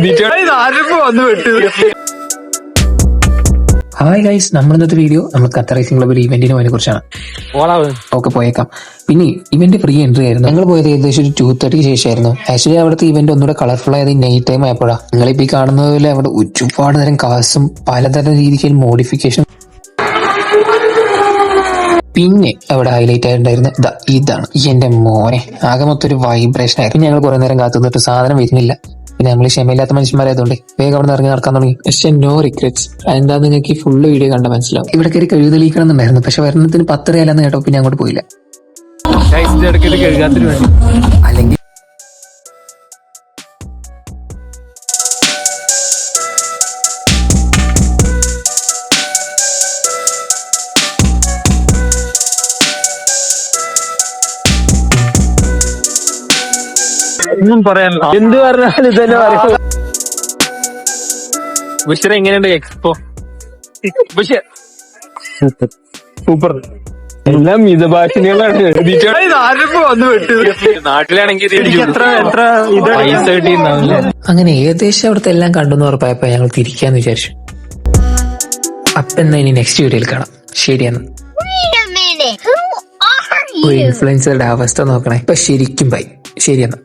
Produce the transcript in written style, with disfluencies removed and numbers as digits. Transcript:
Hi guys, നമ്മൾ ഇന്നത്തെ video നമ്മൾ ഖത്തർ റേസിംഗ് ക്ലബ് ഒരു ഇവന്റിന് പോയതിനെ കുറിച്ചാണ്. ഓക്കെ, പോയേക്കാം. പിന്നെ ഇവന്റ് ഫ്രീ എൻട്രി ആയിരുന്നു. ഞങ്ങൾ പോയത് ഏകദേശം ഒരു 2:30 ശേഷമായിരുന്നു. ആക്ച്വലി അവിടുത്തെ ഇവന്റ് ഒന്നുകൂടെ കളർഫുൾ ആയത് നൈറ്റ് ടൈം ആയപ്പോഴാണ്. നിങ്ങളിപ്പോ ഈ കാണുന്നത് പോലെ അവിടെ ഒരുപാട് തരം കാസും പലതരം രീതിക്ക് മോഡിഫിക്കേഷൻ. പിന്നെ അവിടെ ഹൈലൈറ്റ് ആയിട്ടുണ്ടായിരുന്ന ഇതാണ് എന്റെ മോനെ. ആകെ മൊത്തം ഒരു വൈബ്രേഷൻ ആയിരുന്നു. ഞങ്ങൾ കുറെ നേരം കാത്തു നിന്നിട്ട് സാധനം വരുന്നില്ല. പിന്നെ നമ്മൾ ക്ഷമയില്ലാത്ത മനുഷ്യന്മാരായതുകൊണ്ട് വേഗം അവിടെ നിന്ന് ഇറങ്ങി നടക്കാൻ തുടങ്ങി. പക്ഷെ നോ റിഗ്രറ്റ്സ്. എന്താ നിങ്ങൾക്ക് ഈ ഫുള്ള് വീഡിയോ കണ്ട മനസ്സിലാവും. ഇവിടെ കയറി കഴിവ് തെളിയിക്കണം എന്നുണ്ടായിരുന്നു. പക്ഷെ വരുന്നതിന് 10 റിയാലെന്ന് കേട്ടോ. പിന്നെ അങ്ങോട്ട് പോയില്ല. അല്ലെങ്കിൽ ഒന്നും പറയാനില്ല. എന്ത് പറഞ്ഞാലും ഇതന്നെ പറയും. ബഷീർ എങ്ങനെയുണ്ട് എക്സ്പോ? ബഷീർ സൂപ്പർ. എല്ലാം മിതഭാഷണികളാണ്. നാട്ടിലാണെങ്കിൽ അങ്ങനെ ഏകദേശം അവിടുത്തെ എല്ലാം കണ്ടെന്ന് ഉറപ്പായപ്പോ ഞങ്ങൾ തിരിക്കാന്ന് വിചാരിച്ചു. അപ്പൊ എന്നാ ഇനി നെക്സ്റ്റ് വീഡിയോയിൽ കാണാം. ശരിയാണ്. ഒരു ഇൻഫ്ലുവൻസറുടെ അവസ്ഥ നോക്കണേ. ഇപ്പൊ ശരിക്കും ബൈ. ശരിയെന്നാ.